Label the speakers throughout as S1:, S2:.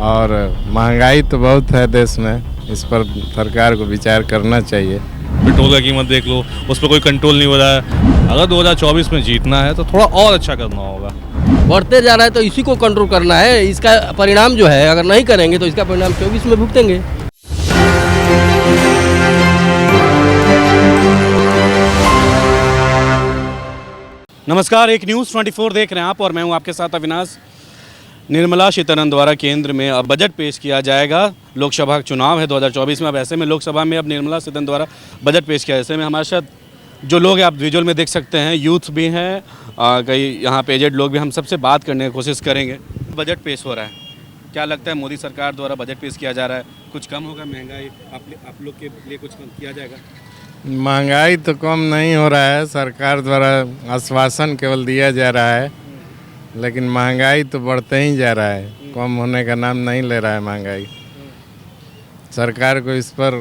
S1: और महंगाई तो बहुत है देश में, इस पर सरकार को विचार करना चाहिए।
S2: पेट्रोल का कीमत देख लो, उस पर कोई कंट्रोल नहीं हो रहा है। अगर 2024 में जीतना है तो थोड़ा और अच्छा करना होगा।
S3: बढ़ते जा रहा है तो इसी को कंट्रोल करना है। इसका परिणाम जो है अगर नहीं करेंगे तो इसका परिणाम 24 में भुगतेंगे।
S4: नमस्कार, एक न्यूज़ 24 देख रहे हैं आप और मैं हूं आपके साथ अविनाश। निर्मला सीतारमण द्वारा केंद्र में अब बजट पेश किया जाएगा। लोकसभा चुनाव है 2024 में। अब ऐसे में लोकसभा में अब निर्मला सीतारमण द्वारा बजट पेश किया। ऐसे में हमारे साथ जो लोग हैं, आप विजुअल में देख सकते हैं, यूथ भी हैं, कई यहाँ पे एजेड लोग भी। हम सबसे बात करने की कोशिश करेंगे। बजट पेश हो रहा है, क्या लगता है मोदी सरकार द्वारा बजट पेश किया जा रहा है, कुछ कम होगा महंगाई? आप लोग के लिए कुछ कम किया जाएगा?
S1: महंगाई तो कम नहीं हो रहा है, सरकार द्वारा आश्वासन केवल दिया जा रहा है, लेकिन महंगाई तो बढ़ते ही जा रहा है, कम होने का नाम नहीं ले रहा है महंगाई। सरकार को इस पर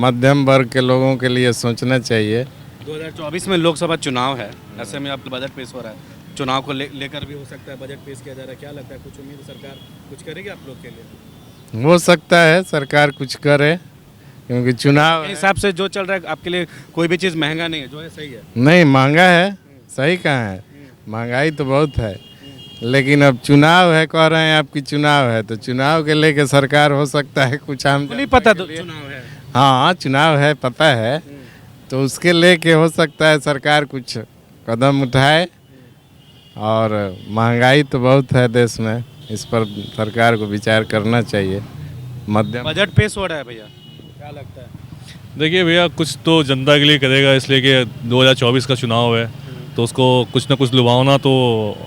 S1: मध्यम वर्ग के लोगों के लिए सोचना चाहिए।
S4: 2024 में लोकसभा चुनाव है, ऐसे में अब बजट पेश हो रहा है। चुनाव को लेकर भी हो सकता है बजट पेश किया जा रहा है। क्या लगता है, कुछ उम्मीद सरकार कुछ करेगी आप लोग के लिए?
S1: हो सकता है सरकार कुछ करे, क्योंकि चुनाव
S4: हिसाब से जो चल रहा है आपके लिए कोई भी चीज़ महंगा नहीं है, जो है सही है।
S1: नहीं महंगा है, सही कहाँ है, महंगाई तो बहुत है, लेकिन अब चुनाव है, कह रहे हैं आपकी चुनाव है, तो चुनाव के लेके सरकार हो सकता है कुछ हम
S4: नहीं पता तो चुनाव है।
S1: हाँ चुनाव है, पता है, तो उसके लेके हो सकता है सरकार कुछ कदम उठाए। और महंगाई तो बहुत है देश में, इस पर सरकार को विचार करना चाहिए। मध्यम
S4: बजट पेश हो रहा है भैया, क्या लगता है?
S2: देखिए भैया, कुछ तो जनता के लिए करेगा, इसलिए कि 2024 का चुनाव है तो उसको कुछ ना कुछ लुभावना तो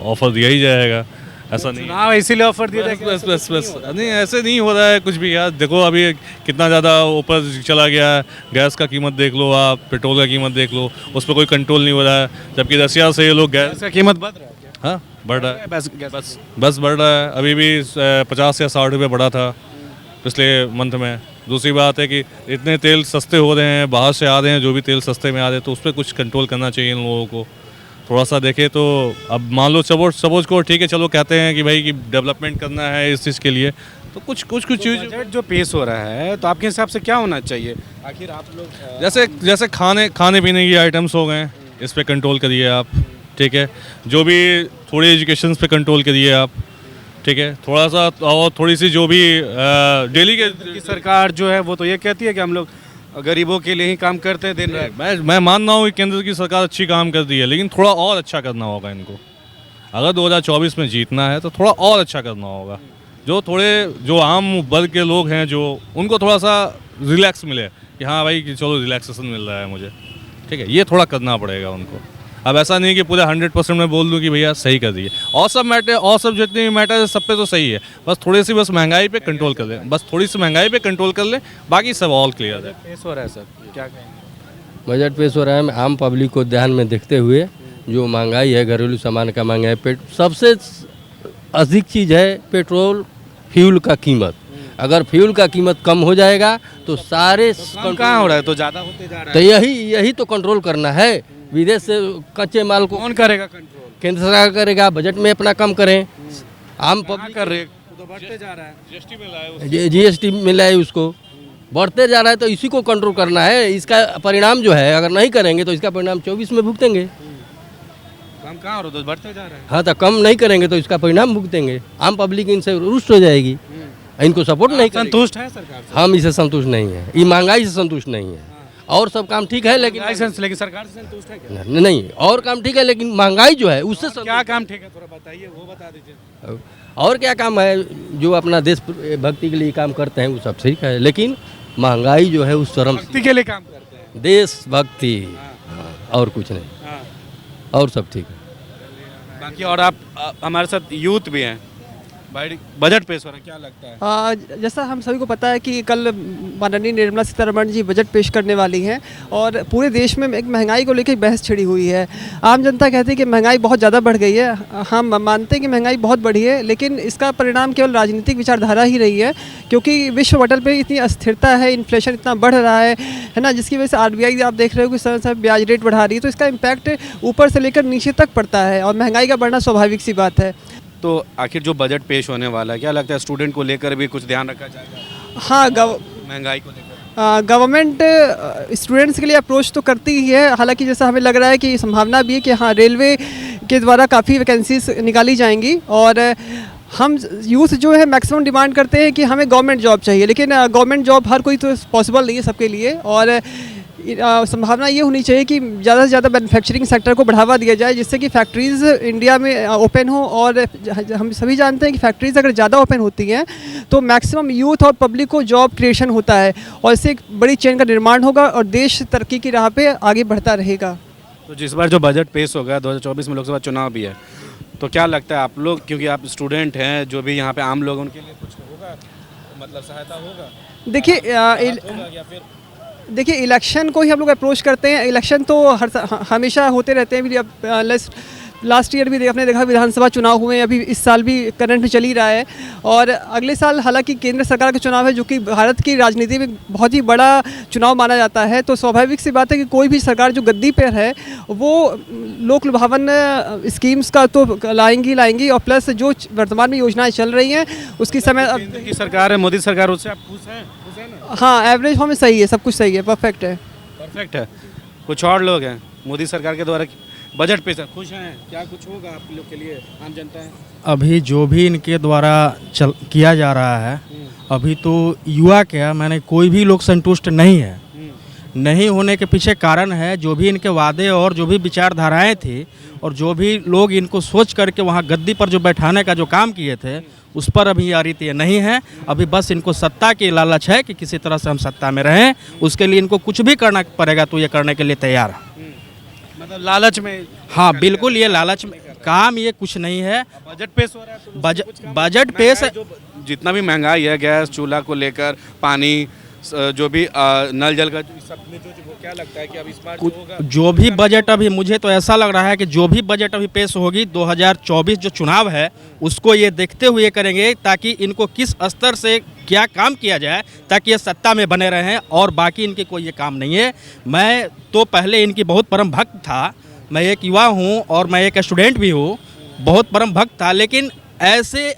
S2: ऑफर दिया ही जाएगा। ऐसा नहीं
S4: चुनाव इसीलिए ऑफर दिया जाएगा।
S2: बस नहीं, ऐसे नहीं हो रहा है कुछ भी यार। देखो अभी कितना ज़्यादा ऊपर चला गया है। गैस का कीमत देख लो आप, पेट्रोल का कीमत देख लो, उस पर कोई कंट्रोल नहीं हो रहा है। जबकि रसिया से ये लोग गैस
S4: का कीमत बढ़ रहा है क्या?
S2: हाँ बढ़ रहा है,
S4: बस
S2: बढ़ रहा है। अभी भी 50 या 60 रुपये बढ़ा था पिछले मंथ में। दूसरी बात है कि इतने तेल सस्ते हो रहे हैं, बाहर से आ रहे हैं, जो भी तेल सस्ते में आ रहे हैं, तो उस पर कुछ कंट्रोल करना चाहिए इन लोगों को। थोड़ा सा देखे तो अब मान लो सपोज को ठीक है, चलो कहते हैं कि भाई कि डेवलपमेंट करना है इस चीज़ के लिए, तो कुछ चीज़
S4: बजट जो पेश हो रहा है तो आपके हिसाब से क्या होना चाहिए? आखिर आप लोग
S2: जैसे खाने पीने की आइटम्स हो गए, इस पे कंट्रोल करिए आप, ठीक है। जो भी थोड़ी एजुकेशन पे कंट्रोल करिए आप, ठीक है। थोड़ा सा और थोड़ी सी जो भी डेली
S4: की सरकार जो है वो तो ये कहती है कि हम लोग गरीबों के लिए ही काम करते हैं दिन रात।
S2: मैं मान रहा हूँ कि केंद्र की सरकार अच्छी काम करती है, लेकिन थोड़ा और अच्छा करना होगा इनको। अगर 2024 में जीतना है तो थोड़ा और अच्छा करना होगा। जो आम वर्ग के लोग हैं, जो उनको थोड़ा सा रिलैक्स मिले कि हाँ भाई कि चलो रिलैक्सेशन मिल रहा है मुझे, ठीक है। ये थोड़ा करना पड़ेगा उनको। अब ऐसा नहीं कि पूरे 100% में बोल दूं कि भैया सही कर दिए। और सब जितने भी मैटर है सब पे तो सही है। बस थोड़ी सी महंगाई पे कंट्रोल कर लें, बाकी सब ऑल क्लियर है।
S4: पेश हो रहा है सर, क्या कहेंगे?
S3: बजट पेश हो रहा है। आम पब्लिक को ध्यान में देखते हुए जो महंगाई है, घरेलू सामान का महंगाई, सबसे अधिक चीज़ है पेट्रोल फ्यूल का कीमत। अगर फ्यूल का कीमत कम हो जाएगा तो सारे
S4: कहाँ हो रहा है, तो ज़्यादा होते जा रहा है।
S3: तो यही तो कंट्रोल करना है। विदेश से कच्चे माल को
S4: कौन करेगा कंट्रोल?
S3: केंद्र सरकार करेगा। बजट में अपना कम करें। आम
S4: पब्लिक कर रहे तो बढ़ते जा रहा है।
S3: जीएसटी मिला है, उसको बढ़ते जा रहा है, तो इसी को कंट्रोल करना है। इसका परिणाम जो है अगर नहीं करेंगे तो इसका परिणाम 24 में भुगतेंगे।
S4: कम कहाँ हो रहा, तो बढ़ते जा रहा है।
S3: हाँ, तो कम नहीं करेंगे तो इसका परिणाम भुगतेंगे। आम पब्लिक इनसे रुष्ट हो जाएगी, इनको सपोर्ट नहीं करेगी।
S4: संतुष्ट है सरकार से?
S3: हम इसे संतुष्ट नहीं है, ये महंगाई से संतुष्ट नहीं है। और सब काम ठीक है, लेकिन
S4: सरकार से संतुष्ट है क्या?
S3: नहीं, और काम ठीक है, लेकिन महंगाई जो है उससे
S4: क्या काम ठीक है, थोड़ा बताइए, वो बता दीजिए।
S3: और क्या काम है? जो अपना देश भक्ति के लिए काम करते हैं वो सब ठीक है, लेकिन महंगाई जो है उस चरम
S4: भक्ति के लिए काम करते हैं।
S3: देश भक्ति, और कुछ नहीं, और सब ठीक है।
S4: बाकी और आप हमारे साथ यूथ भी हैं भाई। बजट पेश हो रहा है, क्या लगता है?
S5: जैसा हम सभी को पता है कि कल माननीय निर्मला सीतारमण जी बजट पेश करने वाली हैं और पूरे देश में एक महंगाई को लेकर बहस छिड़ी हुई है। आम जनता कहती है कि महंगाई बहुत ज़्यादा बढ़ गई है। हम मानते हैं कि महंगाई बहुत बढ़ी है, लेकिन इसका परिणाम केवल राजनीतिक विचारधारा ही रही है, क्योंकि विश्व पटल पर इतनी अस्थिरता है, इन्फ्लेशन इतना बढ़ रहा है ना, जिसकी वजह से RBI आप देख रहे हो कि समय समय ब्याज रेट बढ़ा रही है, तो इसका इम्पैक्ट ऊपर से लेकर नीचे तक पड़ता है और महंगाई का बढ़ना स्वाभाविक सी बात है।
S4: तो आखिर जो बजट पेश होने वाला है, क्या लगता है स्टूडेंट को लेकर भी कुछ ध्यान रखा जाएगा,
S5: हाँ,
S4: महंगाई को लेकर?
S5: गवर्नमेंट स्टूडेंट्स के लिए अप्रोच तो करती ही है, हालांकि जैसा हमें लग रहा है कि संभावना भी है कि हाँ, रेलवे के द्वारा काफ़ी वैकेंसीज निकाली जाएंगी। और हम यूथ जो है मैक्सिमम डिमांड करते हैं कि हमें गवर्नमेंट जॉब चाहिए, लेकिन गवर्नमेंट जॉब हर कोई तो पॉसिबल नहीं है सबके लिए। और संभावना ये होनी चाहिए कि ज़्यादा से ज़्यादा मैन्युफैक्चरिंग सेक्टर को बढ़ावा दिया जाए, जिससे कि फैक्ट्रीज़ इंडिया में ओपन हो। और हम सभी जानते हैं कि फैक्ट्रीज़ अगर ज़्यादा ओपन होती हैं तो मैक्सिमम यूथ और पब्लिक को जॉब क्रिएशन होता है, और इससे एक बड़ी चेन का निर्माण होगा और देश तरक्की की राह पे आगे बढ़ता रहेगा।
S4: तो जिस बार जो बजट पेश होगा, 2024 में लोकसभा चुनाव भी है, तो क्या लगता है आप लोग, क्योंकि आप स्टूडेंट हैं, जो भी यहाँ पे आम लोग, उनके लिए कुछ होगा, मतलब सहायता होगा?
S5: देखिए इलेक्शन को ही हम लोग अप्रोच करते हैं। इलेक्शन तो हमेशा होते रहते हैं। अब लास्ट ईयर भी आपने देखा विधानसभा चुनाव हुए हैं, अभी इस साल भी करंट में चल ही रहा है। और अगले साल हालांकि केंद्र सरकार का चुनाव है, जो कि भारत की राजनीति में बहुत ही बड़ा चुनाव माना जाता है। तो स्वाभाविक सी बात है कि कोई भी सरकार जो गद्दी पर है वो लोक लुभावन स्कीम्स का तो लाएंगी, और प्लस जो वर्तमान में योजनाएँ चल रही हैं उसकी समय
S4: केंद्र की सरकार है, मोदी सरकार, उससे आप खुश हैं?
S5: हाँ, एवरेज हमें सही है, सब कुछ सही है, परफेक्ट है।
S4: परफेक्ट है। कुछ और लोग हैं मोदी सरकार के द्वारा बजट पे खुश हैं, क्या कुछ होगा आप लोग के लिए, आम जनता है?
S6: अभी जो भी इनके द्वारा किया जा रहा है, अभी तो युवा क्या, मैंने कोई भी लोग संतुष्ट नहीं है। नहीं होने के पीछे कारण है जो भी इनके वादे और जो भी विचारधाराएं थी, और जो भी लोग इनको सोच करके वहाँ गद्दी पर जो बैठाने का जो काम किए थे, उस पर अभी आ रही नहीं है। अभी बस इनको सत्ता की लालच है कि किसी तरह से हम सत्ता में रहें, उसके लिए इनको कुछ भी करना पड़ेगा तो ये करने के लिए तैयार है।
S4: मतलब लालच में?
S6: हाँ बिल्कुल, ये लालच में काम, ये कुछ नहीं है।
S4: बजट पेश हो रहा है तो
S6: बजट पेश,
S4: जितना भी महंगाई है, गैस चूल्हा को लेकर, पानी, जो भी नल जल का सब में जो क्या लगता है कि अब इस बार जो होगा,
S6: जो भी बजट, अभी मुझे तो ऐसा लग रहा है कि जो भी बजट अभी पेश होगी 2024 जो चुनाव है उसको ये देखते हुए करेंगे, ताकि इनको किस स्तर से क्या काम किया जाए ताकि ये सत्ता में बने रहें, और बाकी इनके कोई ये काम नहीं है। मैं तो पहले इनकी बहुत परम भक्त था, मैं एक युवा हूँ और मैं एक स्टूडेंट भी हूँ, बहुत परम भक्त था, लेकिन ऐसे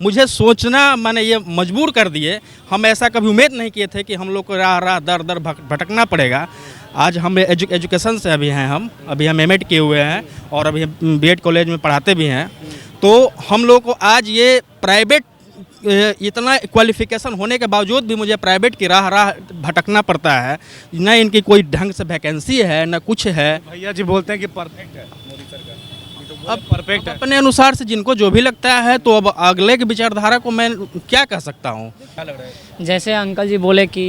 S6: मुझे सोचना मैंने ये मजबूर कर दिए। हम ऐसा कभी उम्मीद नहीं किए थे कि हम लोग को राह दर दर भटकना पड़ेगा। आज हम एजुकेशन से अभी हैं, हम एमएड किए हुए हैं और अभी बीएड कॉलेज में पढ़ाते भी हैं। तो हम लोग को आज ये प्राइवेट, इतना क्वालिफिकेशन होने के बावजूद भी मुझे प्राइवेट की राह भटकना पड़ता है। न इनकी कोई ढंग से वैकेंसी है, न कुछ है।
S4: भैया जी बोलते हैं कि परफेक्ट है मोदी सरकार, अब परफेक्ट है
S6: अपने अनुसार से जिनको जो भी लगता है। तो अब अगले की विचारधारा को मैं क्या कह सकता हूँ।
S4: क्या लग रहा है?
S7: जैसे अंकल जी बोले कि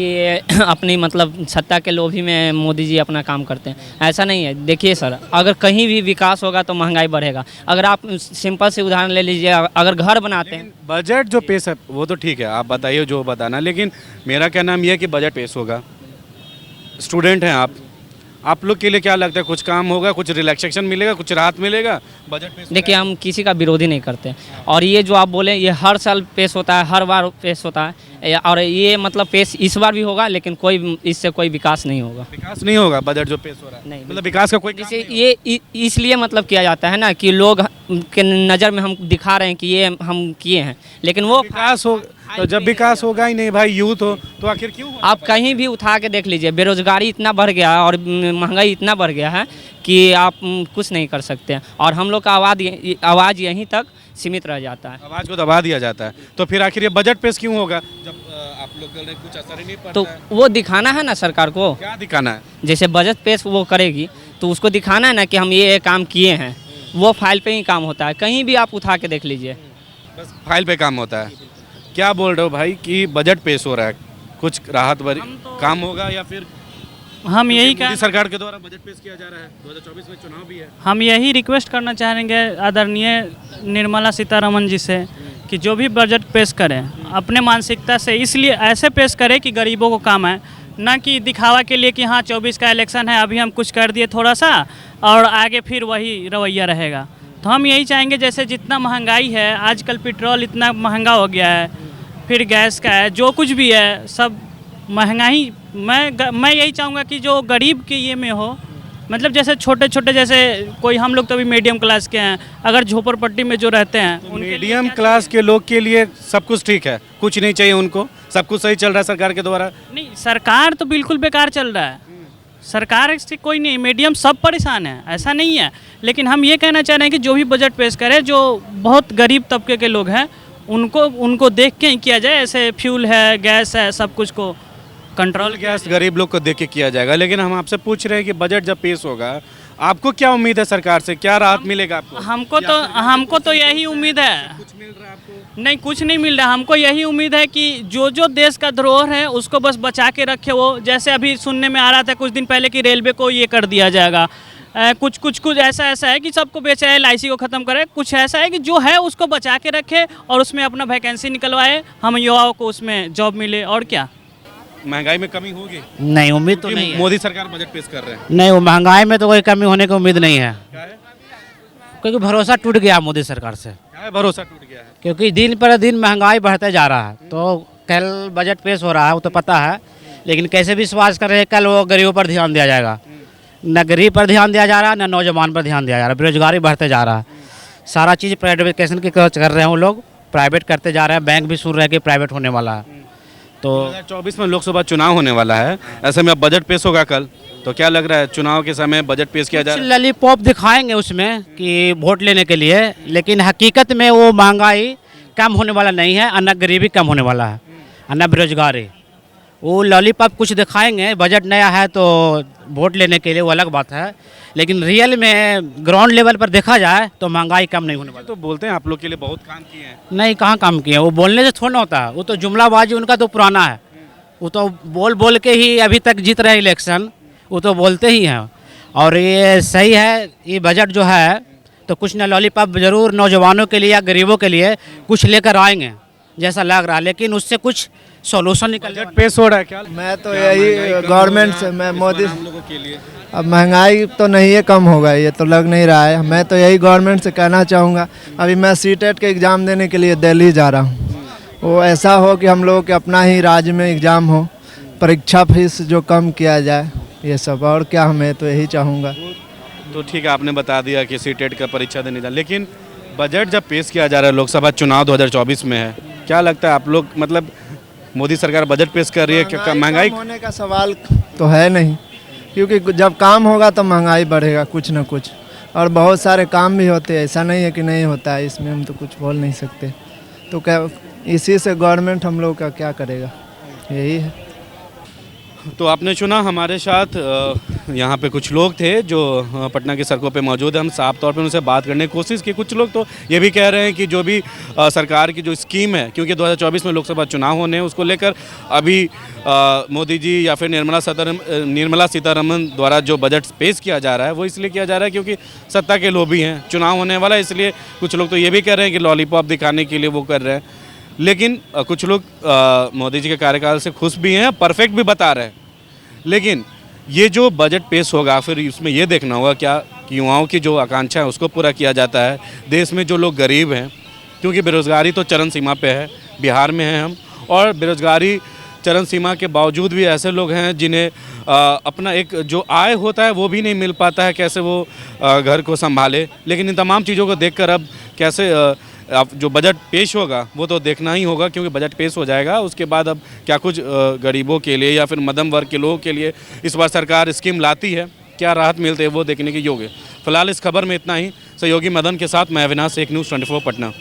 S7: अपनी मतलब सत्ता के लोभी में मोदी जी अपना काम करते हैं, ऐसा नहीं है। देखिए सर, अगर कहीं भी विकास होगा तो महंगाई बढ़ेगा। अगर आप सिंपल से उदाहरण ले लीजिए, अगर घर बनाते हैं,
S4: बजट जो पेश है वो तो ठीक है, आप बताइए जो बताना, लेकिन मेरा क्या नाम यह है कि बजट पेश होगा, स्टूडेंट हैं आप लोग के लिए क्या लगता है, कुछ काम होगा, कुछ रिलैक्सेशन मिलेगा, कुछ राहत मिलेगा बजट पेश?
S7: देखिए हम किसी का विरोधी नहीं करते, और ये जो आप बोले ये हर साल पेश होता है, हर बार पेश होता है, और ये मतलब पेश इस बार भी होगा, लेकिन इससे कोई विकास नहीं होगा।
S4: विकास नहीं होगा बजट जो पेश हो रहा है?
S7: नहीं,
S4: मतलब विकास का कोई काम
S7: जैसे
S4: नहीं होगा।
S7: ये इसलिए मतलब किया जाता है ना कि लोग के नज़र में हम दिखा रहे हैं कि ये हम किए हैं, लेकिन वो
S4: विकास हो तो जब विकास होगा ही नहीं भाई, यूथ हो तो आखिर क्यों होगा?
S7: आप कहीं भी उठा के देख लीजिए, बेरोजगारी इतना बढ़ गया है और महंगाई इतना बढ़ गया है कि आप कुछ नहीं कर सकते हैं, और हम लोग का आवाज़ यहीं तक सीमित रह जाता है।
S4: आवाज़ को दबा दिया जाता है। तो फिर आखिर ये बजट पेश क्यों होगा जब आप लोग कर रहे कुछ असर ही नहीं पड़ता
S7: तो
S4: है?
S7: वो दिखाना है ना सरकार को,
S4: क्या दिखाना है?
S7: जैसे बजट पेश वो करेगी तो उसको दिखाना है ना कि हम ये काम किए हैं। वो फाइल पे ही काम होता है, कहीं भी आप उठा के देख लीजिए,
S4: बस फाइल पे काम होता है। क्या बोल रहे हो भाई कि बजट पेश हो रहा है, कुछ राहत भरी काम होगा या फिर
S8: हम यही
S4: मोदी सरकार के द्वारा बजट पेश किया जा रहा है, 2024 में चुनाव भी है।
S8: हम यही रिक्वेस्ट करना चाहेंगे आदरणीय निर्मला सीतारमण जी से कि जो भी बजट पेश करें अपने मानसिकता से इसलिए ऐसे पेश करें कि गरीबों को काम है, ना कि दिखावा के लिए कि हाँ 24 का इलेक्शन है, अभी हम कुछ कर दिए थोड़ा सा और आगे फिर वही रवैया रहेगा। तो हम यही चाहेंगे, जैसे जितना महंगाई है आजकल, पेट्रोल इतना महंगा हो गया है, फिर गैस का है, जो कुछ भी है सब महंगाई। मैं यही चाहूँगा कि जो गरीब के ये में हो मतलब जैसे छोटे छोटे, जैसे कोई हम लोग तो अभी मीडियम क्लास के हैं, अगर झोपड़पट्टी में जो रहते हैं उनके लिए
S4: मीडियम
S8: क्या-
S4: क्लास के लोग के लिए सब कुछ ठीक है, कुछ नहीं चाहिए उनको, सब कुछ सही चल रहा है सरकार के द्वारा।
S8: नहीं, सरकार तो बिल्कुल बेकार चल रहा है। सरकार से कोई नहीं, मीडियम सब परेशान है, ऐसा नहीं है। लेकिन हम ये कहना चाह रहे हैं कि जो भी बजट पेश करे, जो बहुत गरीब तबके के लोग हैं उनको देख के ही किया जाए। ऐसे फ्यूल है, गैस है, सब कुछ को कंट्रोल
S4: गैस गरीब लोग को देख के किया जाएगा। लेकिन हम आपसे पूछ रहे हैं कि बजट जब पेश होगा, आपको क्या उम्मीद है सरकार से, क्या राहत मिलेगा आपको?
S8: हमको तो यही उम्मीद है।
S4: कुछ मिल रहा है आपको?
S8: नहीं, कुछ नहीं मिल रहा। हमको यही उम्मीद है कि जो देश का धरोहर है उसको बस बचा के रखे वो। जैसे अभी सुनने में आ रहा था कुछ दिन पहले कि रेलवे को ये कर दिया जाएगा। कुछ ऐसा है कि सबको बेचा है, LIC को ख़त्म करे। कुछ ऐसा है कि जो है उसको बचा के रखे और उसमें अपना वैकेंसी निकलवाए, हम युवाओं को उसमें जॉब मिले। और क्या,
S4: महंगाई में कमी होगी?
S9: नहीं, उम्मीद तो
S4: क्योंकि
S9: नहीं है।
S4: मोदी सरकार बजट पेश कर रहे हैं।
S9: नहीं, वो महंगाई में तो कोई कमी होने की उम्मीद नहीं है, क्योंकि भरोसा टूट गया मोदी सरकार से।
S4: क्या है, भरोसा टूट गया है?
S9: क्योंकि दिन पर दिन महंगाई बढ़ते जा रहा है। तो कल बजट पेश हो रहा है, वो तो पता है, लेकिन कैसे विश्वास कर रहे हैं कल वो गरीबों पर ध्यान दिया जाएगा? न गरीब पर ध्यान दिया जा रहा है, न नौजवान पर ध्यान दिया जा रहा है। बेरोजगारी बढ़ते जा रहा है, सारा चीज़ प्राइवेटाइजेशन की कर रहे हैं वो लोग, प्राइवेट करते जा रहे हैं। बैंक भी सुन रहे हैं कि प्राइवेट होने वाला है। तो
S4: 2024 में लोकसभा चुनाव होने वाला है, ऐसे में अब बजट पेश होगा कल, तो क्या लग रहा है चुनाव के समय बजट पेश किया जा रहा है?
S9: लॉलीपॉप दिखाएंगे उसमें कि वोट लेने के लिए, लेकिन हकीकत में वो महंगाई कम होने वाला नहीं है, और न गरीबी कम होने वाला है, और न बेरोजगारी। वो लॉलीपॉप कुछ दिखाएंगे, बजट नया है तो वोट लेने के लिए, वो अलग बात है। लेकिन रियल में ग्राउंड लेवल पर देखा जाए तो महंगाई कम नहीं होने वाली।
S4: तो बोलते हैं आप लोग के लिए बहुत काम किए हैं।
S9: नहीं, कहाँ काम किए? वो बोलने से थोड़ा ना होता है, वो तो जुमलाबाजी उनका तो पुराना है। वो तो बोल के ही अभी तक जीत रहे इलेक्शन, वो तो बोलते ही हैं। और ये सही है, ये बजट जो है तो कुछ ना लॉलीपॉप ज़रूर नौजवानों के लिए या गरीबों के लिए कुछ लेकर आएंगे जैसा लग रहा है, लेकिन उससे कुछ सॉल्यूशन निकल
S4: बजट पेश हो रहा है क्या?
S10: मैं तो यही गवर्नमेंट से, मैं मोदी,
S4: हम लोगों के लिए
S10: अब महंगाई तो नहीं है कम होगा, ये तो लग नहीं रहा है। मैं तो यही गवर्नमेंट से कहना चाहूँगा, अभी मैं CTET के एग्ज़ाम देने के लिए दिल्ली जा रहा हूँ, वो ऐसा हो कि हम लोगों के अपना ही राज्य में एग्ज़ाम हो, परीक्षा फीस जो कम किया जाए, ये सब। और क्या, मैं तो यही चाहूँगा।
S4: तो ठीक है, आपने बता दिया कि CTET का परीक्षा देने जा, लेकिन बजट जब पेश किया जा रहा है, लोकसभा चुनाव 2024 में है, क्या लगता है आप लोग, मतलब मोदी सरकार बजट पेश कर रही है, क्या महंगाई
S10: कम होने का सवाल तो है नहीं, क्योंकि जब काम होगा तो महंगाई बढ़ेगा कुछ ना कुछ। और बहुत सारे काम भी होते हैं, ऐसा नहीं है कि नहीं होता है, इसमें हम तो कुछ बोल नहीं सकते। तो क्या इसी से गवर्नमेंट हम लोग का क्या करेगा, यही है।
S4: तो आपने सुना, हमारे साथ यहाँ पे कुछ लोग थे जो पटना की सड़कों पे मौजूद हैं। हम साफ तौर पे उनसे बात करने की कोशिश की। कुछ लोग तो ये भी कह रहे हैं कि जो भी सरकार की जो स्कीम है, क्योंकि 2024 में लोकसभा चुनाव होने हैं, उसको लेकर अभी मोदी जी या फिर निर्मला सीतारमन द्वारा जो बजट पेश किया जा रहा है वो इसलिए किया जा रहा है क्योंकि सत्ता के लोभी हैं, चुनाव होने वाला है, इसलिए कुछ लोग तो ये भी कह रहे हैं कि लॉलीपॉप दिखाने के लिए वो कर रहे हैं। लेकिन कुछ लोग मोदी जी के कार्यकाल से खुश भी हैं, परफेक्ट भी बता रहे हैं। लेकिन ये जो बजट पेश होगा, फिर उसमें ये देखना होगा क्या कि युवाओं की जो आकांक्षा है उसको पूरा किया जाता है। देश में जो लोग गरीब हैं, क्योंकि बेरोज़गारी तो चरम सीमा पे है, बिहार में हैं हम, और बेरोज़गारी चरम सीमा के बावजूद भी ऐसे लोग हैं जिन्हें अपना एक जो आय होता है वो भी नहीं मिल पाता है, कैसे वो घर को संभाले। लेकिन इन तमाम चीज़ों को देखकर अब कैसे अब जो बजट पेश होगा वो तो देखना ही होगा, क्योंकि बजट पेश हो जाएगा, उसके बाद अब क्या कुछ गरीबों के लिए या फिर मध्यम वर्ग के लोगों के लिए इस बार सरकार स्कीम लाती है, क्या राहत मिलती है, वो देखने के योग्य। फिलहाल इस खबर में इतना ही। सहयोगी मदन के साथ मैं अविनाश, एक न्यूज़ 24 पटना।